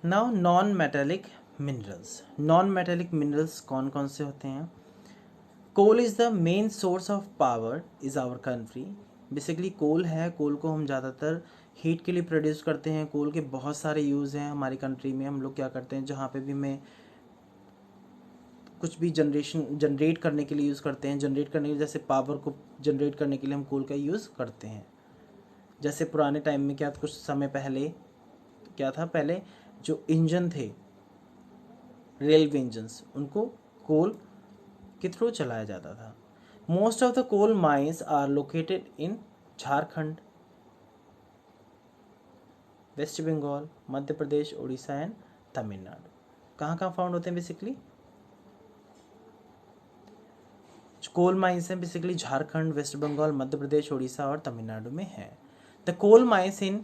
Now non metallic minerals. Non metallic minerals कौन कौन से होते हैं? Coal is the main source of power is our country. Basically coal है, coal को हम ज़्यादातर हीट के लिए प्रोड्यूस करते हैं। कोल के बहुत सारे यूज़ हैं हमारी कंट्री में। हम लोग क्या करते हैं, जहाँ पे भी मैं कुछ भी जनरेट करने के लिए यूज़ करते हैं। जनरेट करने के लिए, जैसे पावर को जनरेट करने के लिए हम कोल का यूज़ करते हैं। जैसे पुराने टाइम में क्या, कुछ समय पहले क्या था, पहले जो इंजन थे, रेलवे इंजन्स, उनको कोल के थ्रू चलाया जाता था। Most of the coal mines are located in Jharkhand, West Bengal, Madhya Pradesh, Orissa and Tamil Nadu. कहाँ कहाँ फाउंड होते हैं बेसिकली? कोल माइंस हैं बेसिकली झारखंड, वेस्ट बंगाल, मध्य प्रदेश, उड़ीसा और तमिलनाडु में है। The coal mines in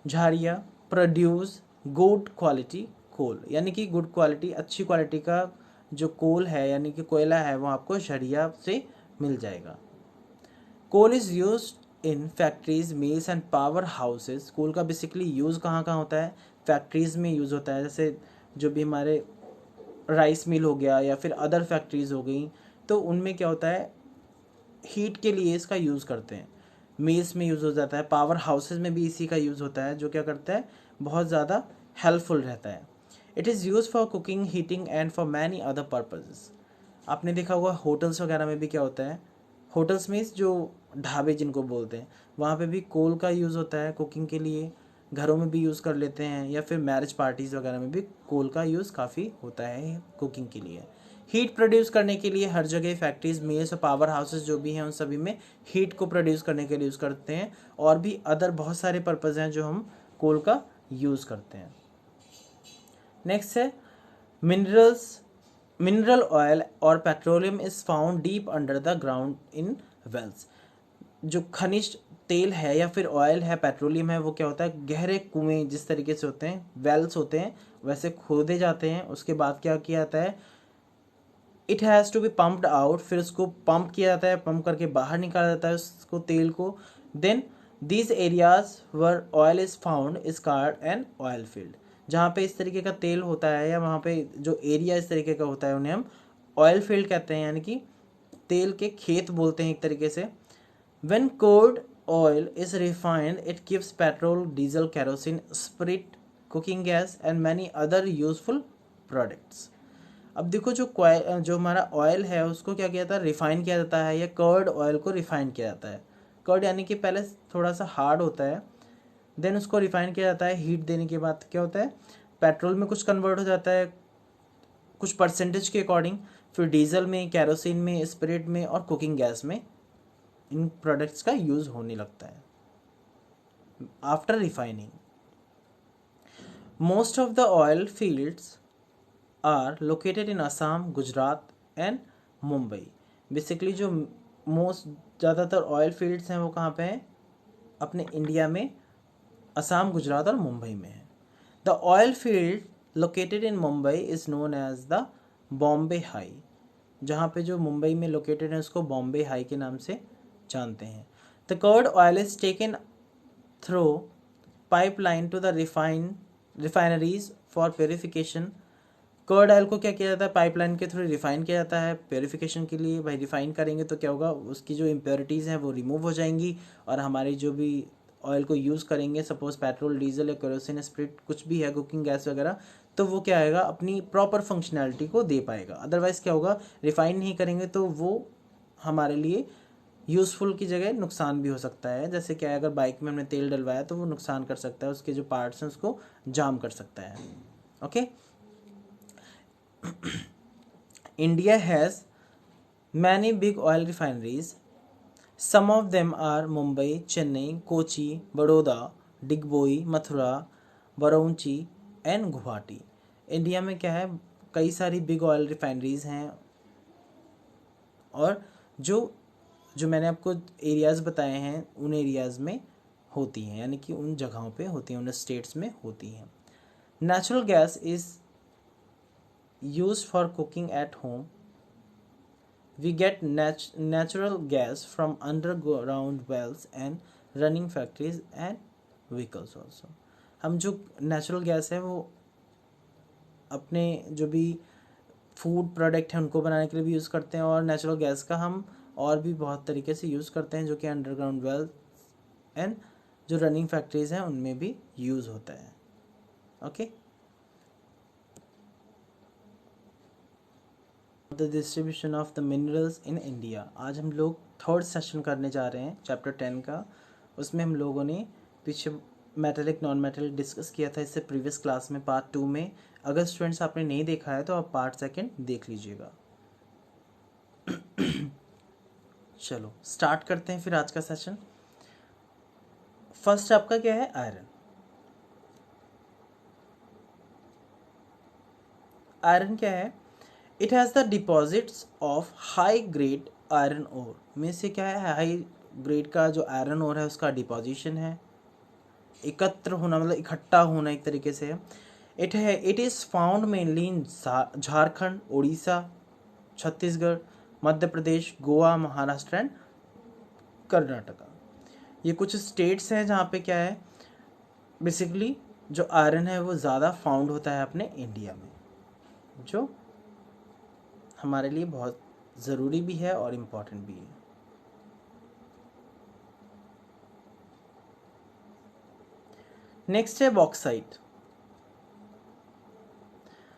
Jharia produce good quality coal, यानी कि गुड क्वालिटी, अच्छी क्वालिटी का जो कोल है यानी कि कोयला है वो आपको झरिया से मिल जाएगा। Coal is use in factories, mills and power houses. Coal का बेसिकली यूज़ कहाँ कहाँ होता है? फैक्ट्रीज में यूज़ होता है। जैसे जो भी हमारे राइस मिल हो गया या फिर अदर फैक्ट्रीज हो गई, तो उनमें क्या होता है, हीट के लिए इसका यूज़ करते हैं। मिल्स में यूज़ हो जाता है, पावर हाउसेज में भी इसी का यूज़ होता है, जो क्या करता है, बहुत ज़्यादा हेल्पफुल रहता है। It is use for cooking, heating and for many other purposes. आपने देखा होगा होटल्स वगैरह में भी क्या होता है, होटल्स में जो ढाबे जिनको बोलते हैं, वहाँ पे भी कोल का यूज़ होता है कुकिंग के लिए। घरों में भी यूज़ कर लेते हैं, या फिर मैरिज पार्टीज़ वगैरह में भी कोल का यूज़ काफ़ी होता है कुकिंग के लिए। हीट प्रोड्यूस करने के लिए हर जगह फैक्ट्रीज, मिल्स और पावर हाउसेस जो भी हैं उन सभी में हीट को प्रोड्यूस करने के लिए यूज़ करते हैं। और भी अदर बहुत सारे पर्पज़ हैं जो हम कोल का यूज़ करते हैं। नेक्स्ट है मिनरल्स। मिनरल ऑयल और petroleum is found deep under the ground in wells. जो खनिज तेल है या फिर ऑयल है, पेट्रोलियम है, वो क्या होता है, गहरे कुएं जिस तरीके से होते हैं, वेल्स होते हैं, वैसे खोदे जाते हैं। उसके बाद क्या किया जाता है, it has to be pumped out, फिर उसको पंप किया जाता है, पंप करके बाहर निकाला जाता है उसको, तेल को। Then these areas where oil is found is called an oil field. जहाँ पे इस तरीके का तेल होता है या वहाँ पे जो एरिया इस तरीके का होता है उन्हें हम ऑयल फील्ड कहते हैं, यानी कि तेल के खेत बोलते हैं एक तरीके से। When crude oil is refined, it gives petrol, diesel, kerosene, spirit, cooking gas and many other useful products. अब देखो जो हमारा ऑयल है उसको क्या किया जाता है, रिफाइन किया जाता है, या कर्ड ऑयल को रिफाइन किया जाता है। कर्ड यानी कि पहले थोड़ा सा हार्ड होता है, देन उसको रिफाइन किया जाता है। हीट देने के बाद क्या होता है, पेट्रोल में कुछ कन्वर्ट हो जाता है कुछ परसेंटेज के अकॉर्डिंग, फिर डीजल में, कैरोसिन में, स्पिरिट में और कुकिंग गैस में इन प्रोडक्ट्स का यूज़ होने लगता है after refining. Most of the oil fields are located in Assam, Gujarat and Mumbai. Basically जो मोस्ट ज़्यादातर ऑयल फील्ड्स हैं वो कहाँ पे हैं, अपने इंडिया में असम, गुजरात और मुंबई में है। The oil field located in Mumbai is known as the Bombay High. जहाँ पे जो मुंबई में लोकेटेड है उसको बॉम्बे हाई के नाम से जानते हैं। The crude oil is taken through pipeline to the refineries for purification. Crude oil को क्या किया जाता है, पाइपलाइन के थ्रू रिफाइन किया जाता है प्योरिफिकेशन के लिए। भाई रिफाइन करेंगे तो क्या होगा, उसकी जो इम्प्योरिटीज़ हैं वो रिमूव हो जाएंगी, और हमारी जो भी ऑयल को यूज़ करेंगे, सपोज पेट्रोल, डीजल या केरोसिन, स्प्रिट कुछ भी है, कुकिंग गैस वगैरह, तो वो क्या आएगा, अपनी प्रॉपर फंक्शनैलिटी को दे पाएगा। अदरवाइज़ क्या होगा, रिफाइन नहीं करेंगे तो वो हमारे लिए यूज़फुल की जगह नुकसान भी हो सकता है। जैसे क्या है, अगर बाइक में हमने तेल डलवाया तो वो नुकसान कर सकता है, उसके जो पार्ट्स हैं उसको जाम कर सकता है। Okay, India has many big oil refineries. Some of them are Mumbai, Chennai, Kochi, Baroda, Digboi, Mathura, Barauni and Guwahati. India में क्या है, कई सारी बिग ऑयल रिफाइनरीज हैं, और जो जो मैंने आपको एरियाज़ बताए हैं उन एरियाज़ में होती हैं, यानी कि उन जगहों पे होती हैं, उन स्टेट्स में होती हैं। Natural gas is used for cooking at home. We get natural gas from underground wells and running factories and vehicles also. हम जो नेचुरल गैस है वो अपने जो भी फूड प्रोडक्ट हैं उनको बनाने के लिए भी यूज़ करते हैं, और नेचुरल गैस का हम और भी बहुत तरीके से यूज़ करते हैं, जो कि अंडरग्राउंड वेल एंड जो रनिंग फैक्ट्रीज हैं उनमें भी यूज़ होता है। Okay, the distribution of the minerals in India. आज हम लोग थर्ड सेशन करने जा रहे हैं चैप्टर 10 का। उसमें हम लोगों ने पीछे मेटेलिक नॉन मेटेलिक डिस्कस किया था इससे प्रीवियस क्लास में पार्ट 2 में। अगर स्टूडेंट्स आपने नहीं देखा है तो आप पार्ट 2 देख लीजिएगा। चलो स्टार्ट करते हैं फिर आज का सेशन। फर्स्ट आपका क्या है? आयरन। आयरन क्या है? It has the deposits of high grade iron ore. में से क्या है? हाई ग्रेड का जो आयरन ओर है उसका डिपॉजिशन है, एकत्र होना मतलब इकट्ठा होना एक तरीके से है। It is found mainly in Jharkhand, Orissa, Chhattisgarh, Madhya Pradesh, Goa, Maharashtra and Karnataka. ये कुछ स्टेट्स हैं जहाँ पे क्या है, बेसिकली जो आयरन है वो ज़्यादा फाउंड होता है अपने इंडिया में, जो हमारे लिए बहुत ज़रूरी भी है और इम्पॉर्टेंट भी है। नेक्स्ट है बॉक्साइट।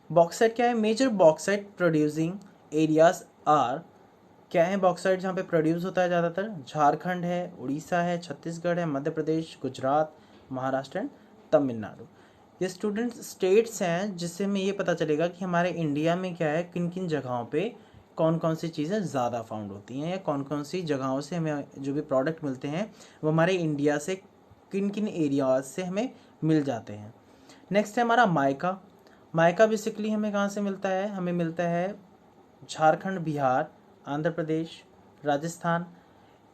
बॉक्साइट क्या है? Major bauxite producing areas are. क्या है बॉक्साइट जहाँ पे प्रोड्यूस होता है ज़्यादातर? झारखंड है, उड़ीसा है, छत्तीसगढ़ है, मध्य प्रदेश, गुजरात, महाराष्ट्र एंड तमिलनाडु। ये स्टूडेंट स्टेट्स हैं जिससे हमें ये पता चलेगा कि हमारे इंडिया में क्या है, किन किन जगहों पे कौन कौन सी चीज़ें ज़्यादा फाउंड होती हैं, या कौन कौन सी जगहों से हमें जो भी प्रोडक्ट मिलते हैं वो हमारे इंडिया से किन किन एरियाज से हमें मिल जाते हैं। नेक्स्ट है हमारा माइका। माइका बेसिकली हमें कहाँ से मिलता है? हमें मिलता है Jharkhand, Bihar, Andhra Pradesh, Rajasthan.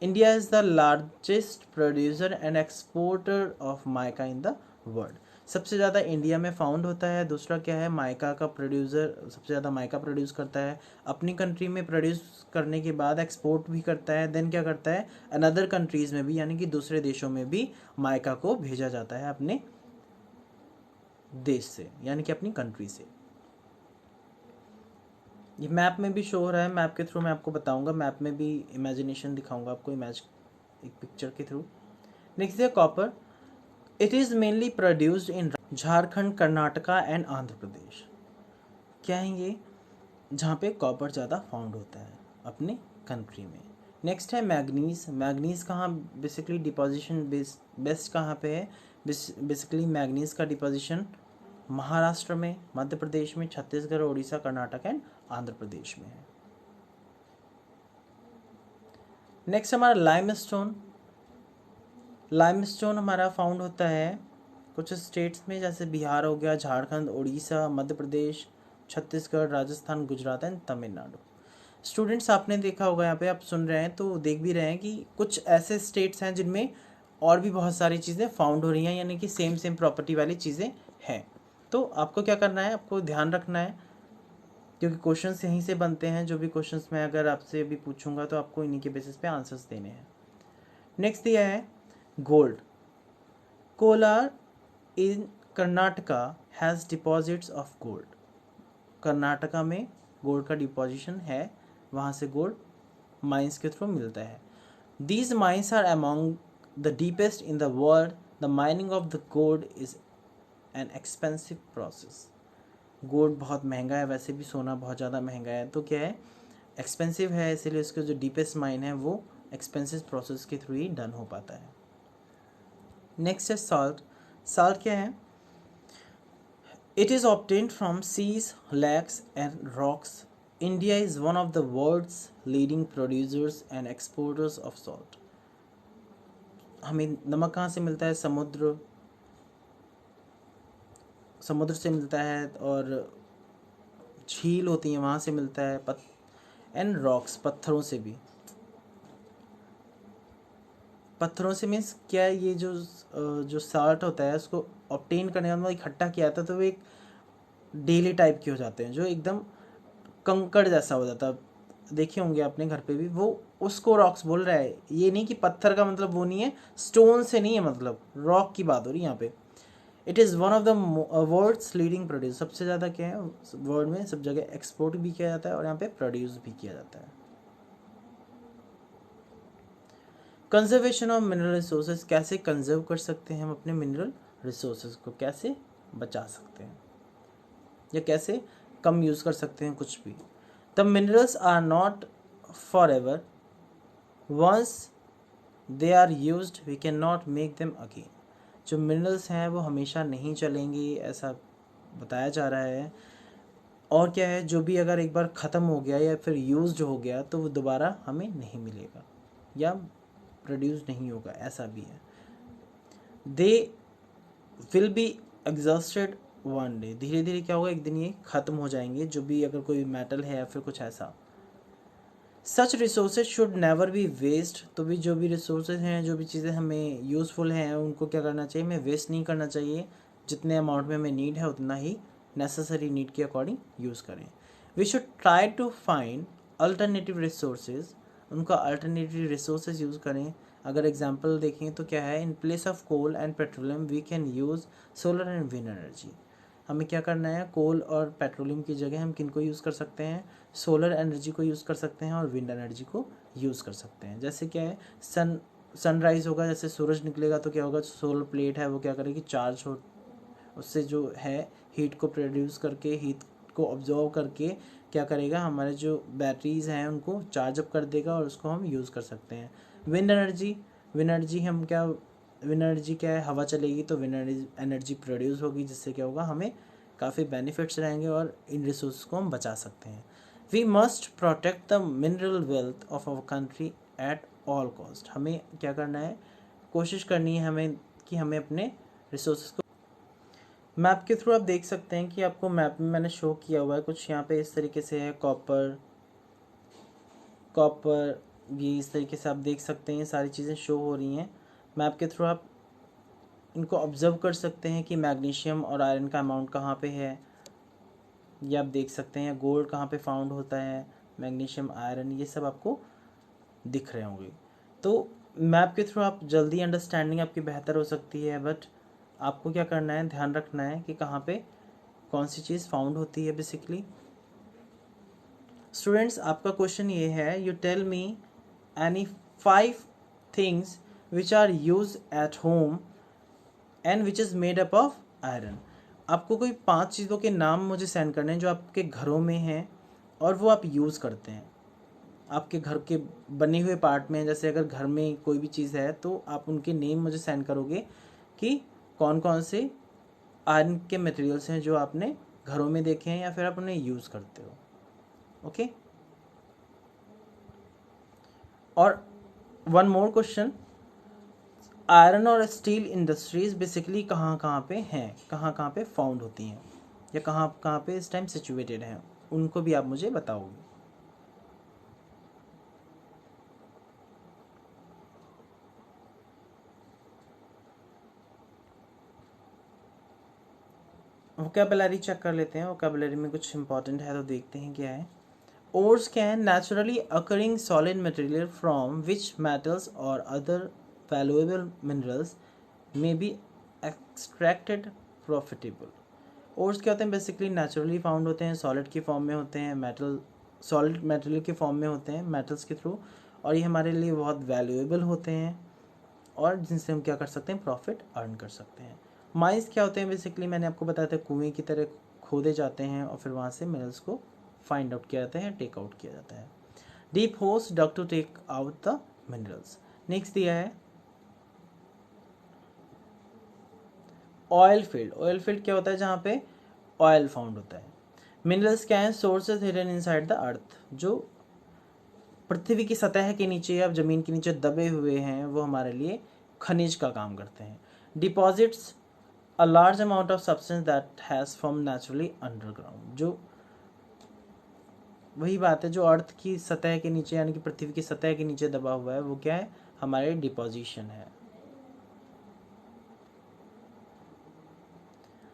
India is the largest producer and exporter of mica in the world. सबसे ज़्यादा इंडिया में फाउंड होता है। दूसरा क्या है? माइका का प्रोड्यूसर सबसे ज़्यादा माइका प्रोड्यूस करता है, अपनी कंट्री में प्रोड्यूस करने के बाद एक्सपोर्ट भी करता है, देन क्या करता है, अनदर कंट्रीज़ में भी यानी कि दूसरे देशों में भी माइका को भेजा जाता है अपने देश से, यानी कि अपनी कंट्री से। ये मैप में भी शो हो रहा है, मैप के थ्रू मैं आपको बताऊंगा, मैप में भी इमेजिनेशन दिखाऊंगा आपको, इमेज एक पिक्चर के थ्रू। नेक्स्ट है copper. It is mainly produced in Jharkhand, Karnataka and Andhra Pradesh. क्या है ये? जहाँ पे कॉपर ज़्यादा फाउंड होता है अपने कंट्री में। नेक्स्ट है मैग्नीज। मैग्नीज कहाँ बेसिकली डिपोजिशन बेस्ट कहाँ पे है? बेसिकली मैग्नीज का डिपोजिशन महाराष्ट्र में, मध्य प्रदेश में, छत्तीसगढ़, उड़ीसा, कर्नाटक एंड आंध्र प्रदेश में है। नेक्स्ट हमारा लाइमस्टोन। लाइमस्टोन हमारा फाउंड होता है कुछ स्टेट्स में, जैसे बिहार हो गया, झारखंड, उड़ीसा, मध्य प्रदेश, छत्तीसगढ़, राजस्थान, गुजरात एंड तमिलनाडु। स्टूडेंट्स आपने देखा होगा, यहाँ पे आप सुन रहे हैं तो देख भी रहे हैं कि कुछ ऐसे स्टेट्स हैं जिनमें और भी बहुत सारी चीज़ें फाउंड हो रही हैं, यानी कि सेम सेम प्रॉपर्टी वाली चीज़ें हैं। तो आपको क्या करना है, आपको ध्यान रखना है, क्योंकि क्वेश्चंस यहीं से बनते हैं। जो भी क्वेश्चंस मैं अगर आपसे अभी पूछूंगा तो आपको इन्हीं के बेसिस पे आंसर्स देने हैं। नेक्स्ट दिया है gold. Kolar in Karnataka has deposits of gold. Karnataka में गोल्ड का डिपोजिशन है, वहाँ से गोल्ड माइंस के थ्रू मिलता है। These mines are among the deepest in the world. The mining of the gold is an expensive process. Gold बहुत महंगा है, वैसे भी सोना बहुत ज़्यादा महंगा है, तो क्या है, एक्सपेंसिव है, इसीलिए उसका जो डीपेस्ट माइन है वो एक्सपेंसिव प्रोसेस के थ्रू ही डन हो पाता है। नेक्स्ट है सॉल्ट। सॉल्ट क्या है? It is obtained from seas, lakes and rocks. India is one of the world's leading producers and exporters of salt. हमें नमक कहाँ से मिलता है? समुद्र से मिलता है, और झील होती है वहाँ से मिलता है, एंड रॉक्स, पत्थरों से भी। पत्थरों से मीन्स क्या है, ये जो साल्ट होता है उसको ऑब्टेन करने का मतलब इकट्ठा किया जाता है तो वो एक डेली टाइप के हो जाते हैं, जो एकदम कंकड़ जैसा हो जाता है। देखे होंगे अपने घर पे भी, वो उसको रॉक्स बोल रहा है। ये नहीं कि पत्थर का मतलब वो नहीं है, स्टोन से नहीं है, मतलब रॉक की बात हो रही है यहाँ पे। It is one of the world's leading produce, सबसे ज़्यादा क्या है वर्ल्ड में, सब जगह एक्सपोर्ट भी किया जाता है और यहाँ पे प्रोड्यूस भी किया जाता है। कंजर्वेशन ऑफ मिनरल रिसोर्सेज, कैसे कंजर्व कर सकते हैं हम अपने मिनरल रिसोर्सेज को, कैसे बचा सकते हैं या कैसे कम यूज़ कर सकते हैं कुछ भी। The minerals are not for ever, once they are used we can not make them again. जो मिनरल्स हैं वो हमेशा नहीं चलेंगे ऐसा बताया जा रहा है। और क्या है, जो भी अगर एक बार ख़त्म हो गया या फिर यूज्ड हो गया तो वो दोबारा हमें नहीं मिलेगा या प्रोड्यूस नहीं होगा, ऐसा भी है। They will be exhausted one day, धीरे धीरे क्या होगा, एक दिन ये ख़त्म हो जाएंगे, जो भी अगर कोई मेटल है या फिर कुछ ऐसा। Such resources should never be waste, तो भी जो भी रिसोर्सेज हैं, जो भी चीज़ें हमें यूज़फुल हैं, उनको क्या करना चाहिए, हमें वेस्ट नहीं करना चाहिए। जितने अमाउंट में हमें नीड है उतना ही नेसेसरी नीड के अकॉर्डिंग यूज़ करें। We should try to find alternative resources, उनका अल्टरनेटिव रिसोर्सेज यूज़ करें। अगर एग्जांपल देखें तो क्या है, in place of coal and petroleum we can use solar and wind energy. हमें क्या करना है, कोल और पेट्रोलियम की जगह हम किन को यूज़ कर सकते हैं, सोलर एनर्जी को यूज़ कर सकते हैं और विंड एनर्जी को यूज़ कर सकते हैं। जैसे क्या है, सनराइज़ होगा, जैसे सूरज निकलेगा तो क्या होगा, सोलर प्लेट है वो क्या करेगी, चार्ज हो, उससे जो है हीट को प्रोड्यूस करके, हीट को ऑब्जॉर्व करके क्या करेगा, हमारे जो बैटरीज हैं उनको चार्ज अप कर देगा और उसको हम यूज़ कर सकते हैं। विंड एनर्जी, विंड एनर्जी हम क्या, विंड एनर्जी क्या है, हवा चलेगी तो विंड एनर्जी प्रोड्यूस होगी, जिससे क्या होगा, हमें काफ़ी बेनिफिट्स रहेंगे और इन रिसोर्स को हम बचा सकते हैं। We must protect the mineral wealth of our country at all cost. हमें क्या करना है, कोशिश करनी है हमें कि हमें अपने रिसोर्स को, मैप के थ्रू आप देख सकते हैं कि आपको मैप में मैंने शो किया हुआ है कुछ यहाँ पे इस तरीके से है, कॉपर कॉपर भी इस तरीके से आप देख सकते हैं, सारी चीज़ें शो हो रही हैं। मैप के थ्रू आप इनको ऑब्जर्व कर सकते हैं कि मैग्नीशियम और आयरन का अमाउंट कहाँ पे है, ये आप देख सकते हैं। गोल्ड कहाँ पे फाउंड होता है, मैग्नीशियम, आयरन, ये सब आपको दिख रहे होंगे। तो मैप के थ्रू आप जल्दी अंडरस्टैंडिंग आपकी बेहतर हो सकती है, बट आपको क्या करना है, ध्यान रखना है कि कहाँ पे कौन सी चीज़ फाउंड होती है बेसिकली। स्टूडेंट्स, आपका क्वेश्चन ये है, you tell me any 5 things which are use at home and which is made up of iron. आपको कोई 5 चीज़ों के नाम मुझे सेंड करने हैं जो आपके घरों में हैं और वो आप यूज़ करते हैं, आपके घर के बने हुए पार्ट में। जैसे अगर घर में कोई भी चीज़ है तो आप उनके नेम मुझे सेंड करोगे कि कौन कौन से आयरन के मटेरियल्स हैं जो आपने घरों में देखे हैं या फिर आप उन्हें यूज़ करते हो। ओके, और वन मोर क्वेश्चन, आयरन और स्टील इंडस्ट्रीज बेसिकली कहाँ कहाँ पे हैं, कहाँ कहाँ पे फाउंड होती हैं या कहाँ कहाँ पे इस टाइम सिचुएटेड हैं, उनको भी आप मुझे बताओगे। वोकेबलरी चेक कर लेते हैं, वोकेबलरी में कुछ इंपॉर्टेंट है तो देखते हैं क्या है। ओर्स क्या है, naturally occurring solid material from which metals और other valuable minerals may be extracted profitable. Ores क्या होते हैं, बेसिकली नेचुरली फाउंड होते हैं, सॉलिड की फॉर्म में होते हैं, मेटल सॉलिड मटेरियल के फॉर्म में होते हैं मेटल्स के थ्रू, और ये हमारे लिए बहुत वैल्यूएबल होते हैं और जिनसे हम क्या कर सकते हैं, प्रॉफिट अर्न कर सकते हैं। माइंस क्या होते हैं, बेसिकली मैंने आपको बताया था, कुएं की तरह खोदे जाते हैं और फिर वहाँ से मिनरल्स को फाइंड आउट किया जाता है, टेक आउट किया जाता है। Deep holes dug to take out the minerals. Next दिया है ऑयल फील्ड। ऑयल फील्ड क्या होता है, जहाँ पे ऑयल फाउंड होता है। मिनरल्स क्या है, sources hidden inside the earth, जो पृथ्वी की सतह के नीचे या जमीन के नीचे दबे हुए हैं, वो हमारे लिए खनिज का काम करते हैं। Deposits a large amount of substance that has form naturally underground, जो वही बात है जो अर्थ की सतह के नीचे यानी कि पृथ्वी की सतह के नीचे दबा हुआ है, वो क्या है, हमारे डिपोजिशन है।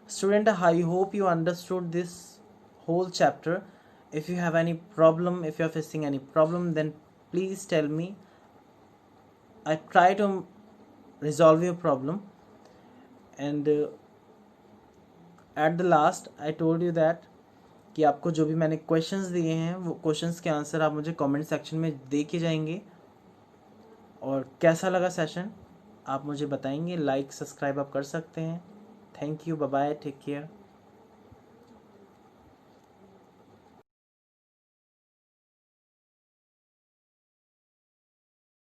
Student, I hope you understood this whole chapter. If you have any problem, if you are facing any problem, then please tell me. I try to resolve your problem, and at the last I told you that कि आपको जो भी मैंने questions दिए हैं वो questions के answer आप मुझे कमेंट सेक्शन में दे के जाएंगे। और कैसा लगा सेशन आप मुझे बताएंगे। लाइक सब्सक्राइब आप कर सकते हैं। Thank you, bye bye, take care.